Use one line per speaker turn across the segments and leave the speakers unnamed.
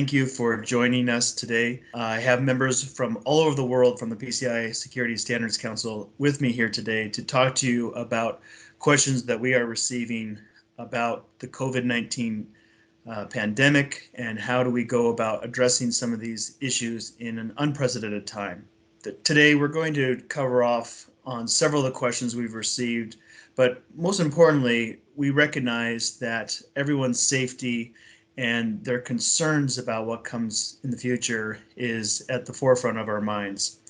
Thank you for joining us today. I have members from all over the world from the PCI Security Standards Council with me here today to talk to you about questions that we are receiving about the COVID-19 pandemic and how do we go about addressing some of these issues in an unprecedented time. Today, we're going to cover off on several of the questions we've received, but most importantly, we recognize that everyone's safety and their concerns about what comes in the future is at the forefront of our minds.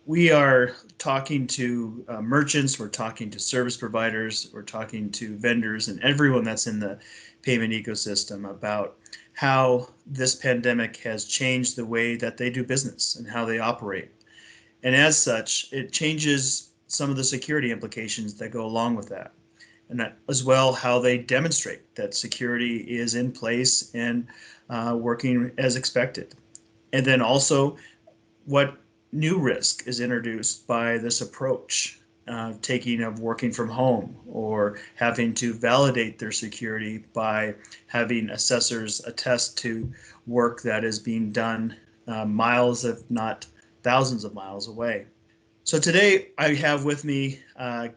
We are talking to merchants, we're talking to service providers, we're talking to vendors and everyone that's in the payment ecosystem about how this pandemic has changed the way that they do business and how they operate. And as such, it changes some of the security implications that go along with that. And that, as well, how they demonstrate that security is in place and working as expected. And then also what new risk is introduced by this approach, taking of working from home or having to validate their security by having assessors attest to work that is being done miles, if not thousands of miles away. So today I have with me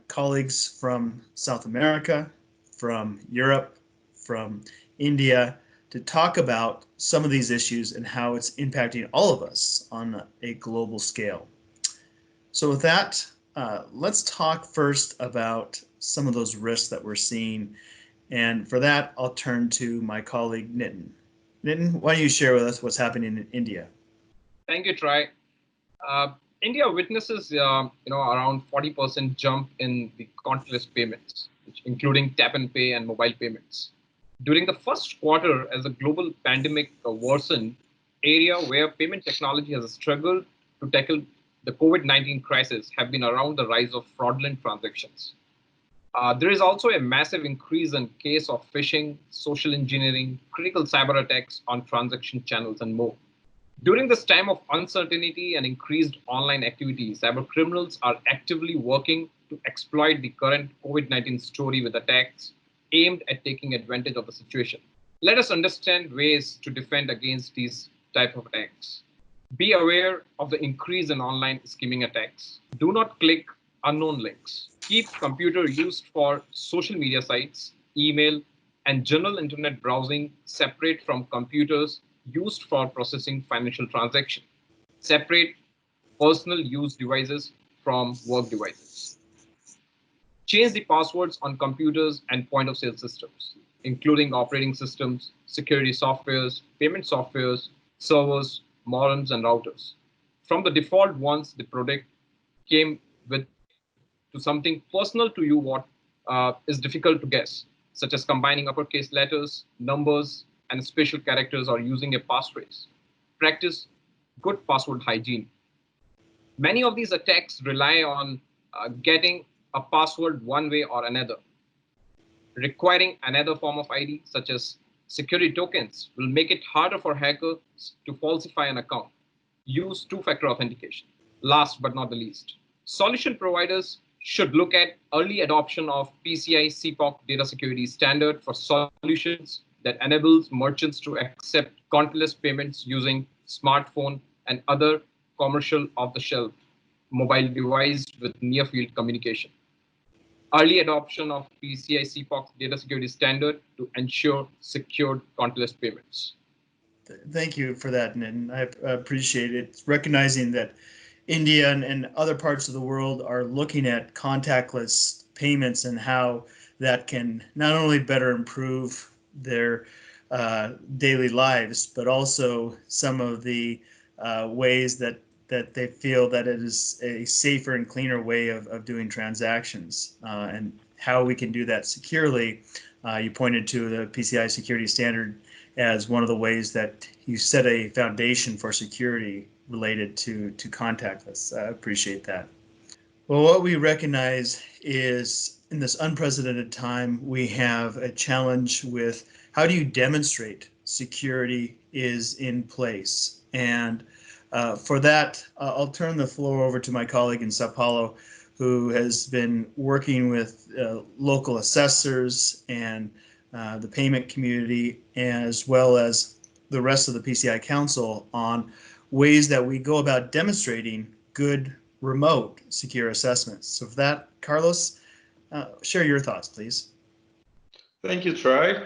colleagues from South America, from Europe, from India, to talk about some of these issues and how it's impacting all of us on a global scale. So with that, let's talk first about some of those risks that we're seeing. And for that, I'll turn to my colleague, Nitin. Nitin, why don't you share with us what's happening in India?
Thank you, Troy. India witnesses, around 40% jump in the contactless payments, including tap and pay and mobile payments. During the first quarter, as the global pandemic worsened, area where payment technology has struggled to tackle the COVID-19 crisis have been around the rise of fraudulent transactions. There is also a massive increase in case of phishing, social engineering, critical cyber attacks on transaction channels, and more. During this time of uncertainty and increased online activity, cyber criminals are actively working to exploit the current COVID-19 story with attacks aimed at taking advantage of the situation. Let us understand ways to defend against these type of attacks. Be aware of the increase in online skimming attacks. Do not click unknown links. Keep computer used for social media sites, email, and general internet browsing separate from computers used for processing financial transactions. Separate personal use devices from work devices. Change the passwords on computers and point-of-sale systems, including operating systems, security softwares, payment softwares, servers, modems, and routers. From the default ones, the product came with to something personal to you what is difficult to guess, such as combining uppercase letters, numbers, and special characters or using a passphrase. Practice good password hygiene. Many of these attacks rely on getting a password one way or another. Requiring another form of ID, such as security tokens, will make it harder for hackers to falsify an account. Use two-factor authentication. Last but not the least, solution providers should look at early adoption of PCI SSC data security standard for solutions that enables merchants to accept contactless payments using smartphone and other commercial off-the-shelf mobile device with near-field communication. Early adoption of PCI SSC data security standard to ensure secured contactless payments.
Thank you for that, Nitin. I appreciate it. Recognizing that India and other parts of the world are looking at contactless payments and how that can not only better improve their daily lives, but also some of the ways that they feel that it is a safer and cleaner way of doing transactions and how we can do that securely. You pointed to the PCI security standard as one of the ways that you set a foundation for security related to contactless. I appreciate that. Well, what we recognize is in this unprecedented time, we have a challenge with how do you demonstrate security is in place? And for that, I'll turn the floor over to my colleague in Sao Paulo, who has been working with local assessors and the payment community, as well as the rest of the PCI Council on ways that we go about demonstrating good remote secure assessments. So for that, Carlos, share your thoughts, please.
Thank you, Troy.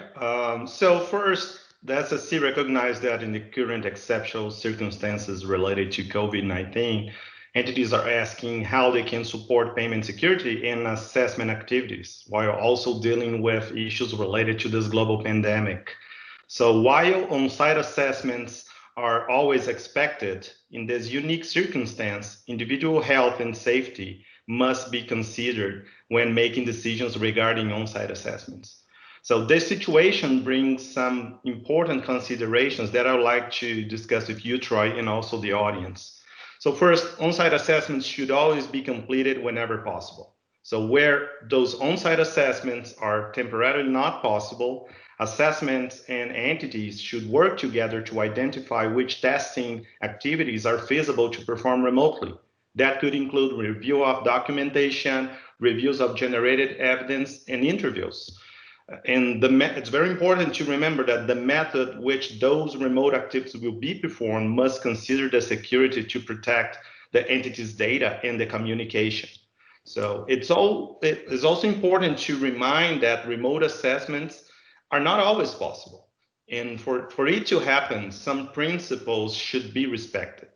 So first, the SSC recognized that in the current exceptional circumstances related to COVID-19, entities are asking how they can support payment security and assessment activities while also dealing with issues related to this global pandemic. So while on-site assessments are always expected, in this unique circumstance, individual health and safety must be considered when making decisions regarding on-site assessments. So this situation brings some important considerations that I would like to discuss with you, Troy, and also the audience. So first, on-site assessments should always be completed whenever possible. So where those on-site assessments are temporarily not possible, assessments and entities should work together to identify which testing activities are feasible to perform remotely. That could include review of documentation, reviews of generated evidence, and interviews. And it's very important to remember that the method which those remote activities will be performed must consider the security to protect the entity's data and the communication. So it is also important to remind that remote assessments are not always possible. And for it to happen, some principles should be respected.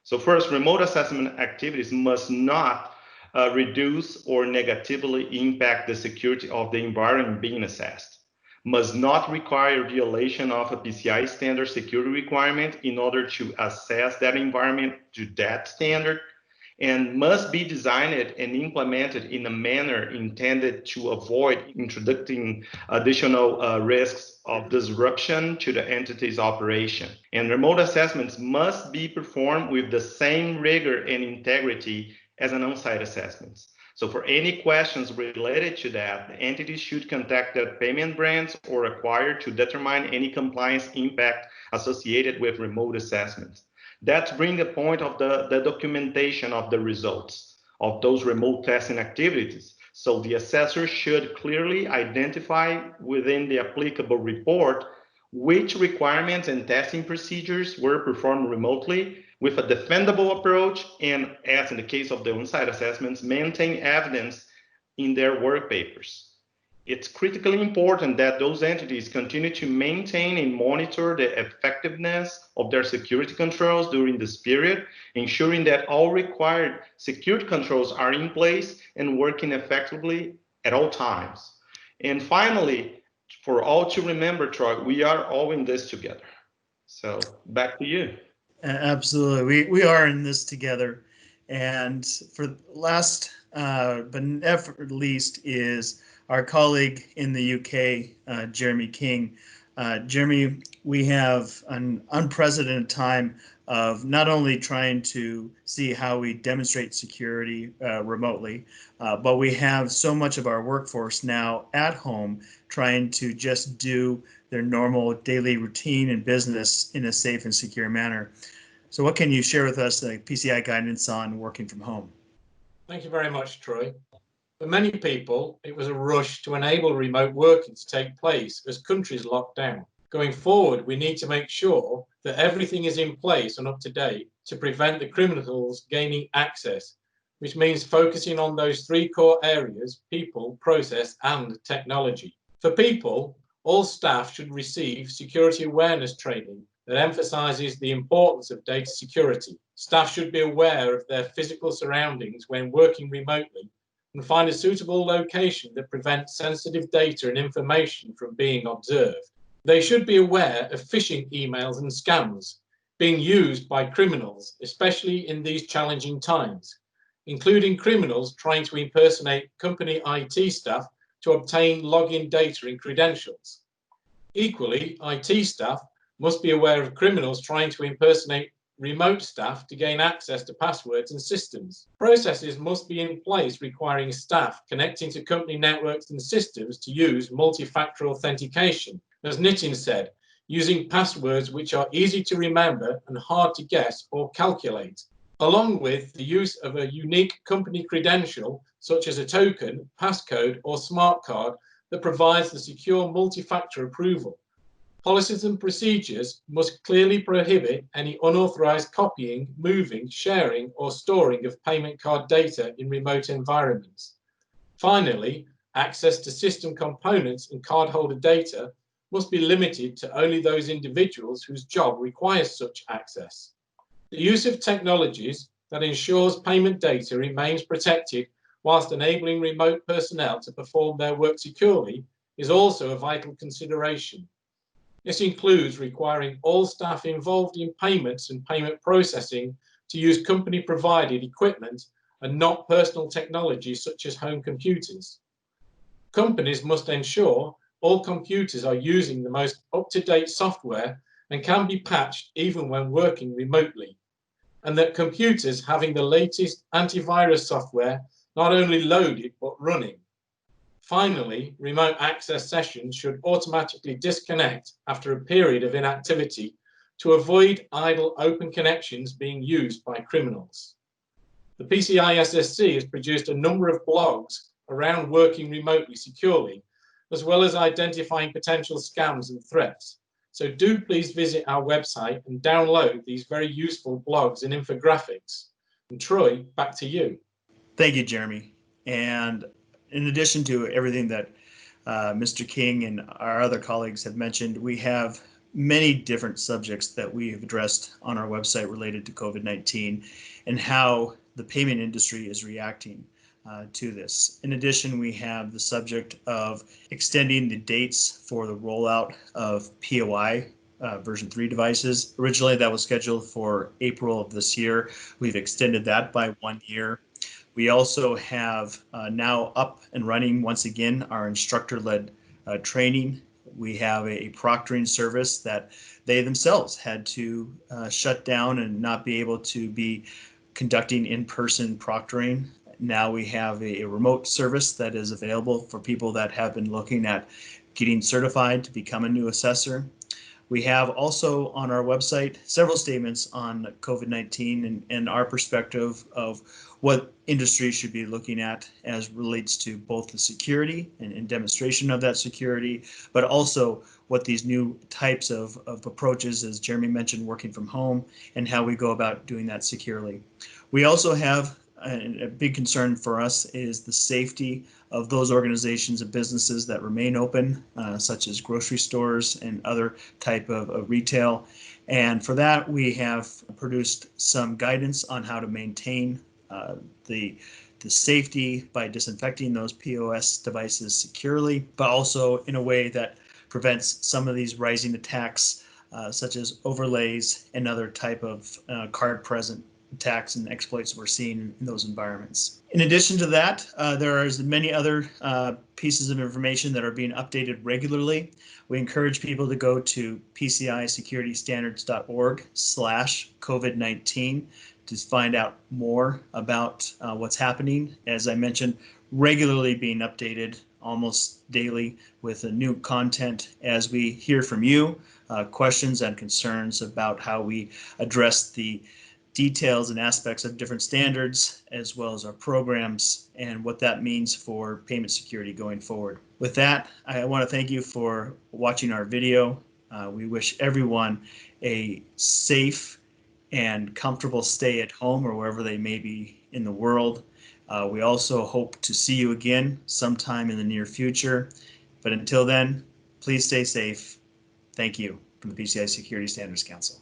So first, remote assessment activities must not reduce or negatively impact the security of the environment being assessed, must not require violation of a PCI standard security requirement in order to assess that environment to that standard, and must be designed and implemented in a manner intended to avoid introducing additional risks of disruption to the entity's operation. And remote assessments must be performed with the same rigor and integrity as an on-site assessments. So for any questions related to that, the entity should contact the payment branch or acquirer to determine any compliance impact associated with remote assessments. That brings the point of the documentation of the results of those remote testing activities. So the assessor should clearly identify within the applicable report which requirements and testing procedures were performed remotely with a defendable approach, and as in the case of the on-site assessments, maintain evidence in their work papers. It's critically important that those entities continue to maintain and monitor the effectiveness of their security controls during this period, ensuring that all required security controls are in place and working effectively at all times. And finally, for all to remember, Troy, we are all in this together. So back to you.
Absolutely. We are in this together. And for last but never least is our colleague in the UK, Jeremy King. Jeremy, we have an unprecedented time of not only trying to see how we demonstrate security remotely, but we have so much of our workforce now at home trying to just do their normal daily routine and business in a safe and secure manner. So what can you share with us, the PCI guidance on working from home?
Thank you very much, Troy. For many people, it was a rush to enable remote working to take place as countries locked down. Going forward, we need to make sure that everything is in place and up to date to prevent the criminals gaining access, which means focusing on those three core areas: people, process, and technology. For people, all staff should receive security awareness training that emphasizes the importance of data security. Staff should be aware of their physical surroundings when working remotely and find a suitable location that prevents sensitive data and information from being observed. They should be aware of phishing emails and scams being used by criminals, especially in these challenging times, including criminals trying to impersonate company IT staff to obtain login data and credentials. Equally, IT staff must be aware of criminals trying to impersonate remote staff to gain access to passwords and systems. Processes must be in place requiring staff connecting to company networks and systems to use multi-factor authentication. As Nitin said, using passwords which are easy to remember and hard to guess or calculate, along with the use of a unique company credential such as a token, passcode, or smart card that provides the secure multi-factor approval. Policies and procedures must clearly prohibit any unauthorized copying, moving, sharing, or storing of payment card data in remote environments. Finally, access to system components and cardholder data must be limited to only those individuals whose job requires such access. The use of technologies that ensures payment data remains protected whilst enabling remote personnel to perform their work securely is also a vital consideration. This includes requiring all staff involved in payments and payment processing to use company-provided equipment and not personal technology such as home computers. Companies must ensure all computers are using the most up-to-date software and can be patched even when working remotely, and that computers having the latest antivirus software not only loaded but running. Finally, remote access sessions should automatically disconnect after a period of inactivity to avoid idle open connections being used by criminals. The PCI SSC has produced a number of blogs around working remotely securely, as well as identifying potential scams and threats. So do please visit our website and download these very useful blogs and infographics. And Troy, back to you.
Thank you, Jeremy. And in addition to everything that Mr. King and our other colleagues have mentioned, we have many different subjects that we have addressed on our website related to COVID-19 and how the payment industry is reacting to this. In addition, we have the subject of extending the dates for the rollout of POI version 3 devices. Originally, that was scheduled for April of this year. We've extended that by 1 year. We also have now up and running once again our instructor-led training. We have a proctoring service that they themselves had to shut down and not be able to be conducting in-person proctoring. Now we have a remote service that is available for people that have been looking at getting certified to become a new assessor. We have also on our website several statements on COVID-19 and our perspective of what industry should be looking at as relates to both the security and demonstration of that security, but also what these new types of approaches, as Jeremy mentioned, working from home, and how we go about doing that securely. We also have a big concern for us is the safety of those organizations and businesses that remain open, such as grocery stores and other type of retail. And for that, we have produced some guidance on how to maintain the safety by disinfecting those POS devices securely, but also in a way that prevents some of these rising attacks, such as overlays and other type of card present attacks and exploits we're seeing in those environments. In addition to that, there are many other pieces of information that are being updated regularly. We encourage people to go to PCISecurityStandards.org/COVID-19 to find out more about what's happening. As I mentioned, regularly being updated almost daily with new content as we hear from you, questions and concerns about how we address the details and aspects of different standards, as well as our programs and what that means for payment security going forward. With that, I want to thank you for watching our video. We wish everyone a safe and comfortable stay at home or wherever they may be in the world. We also hope to see you again sometime in the near future. But until then, please stay safe. Thank you from the PCI Security Standards Council.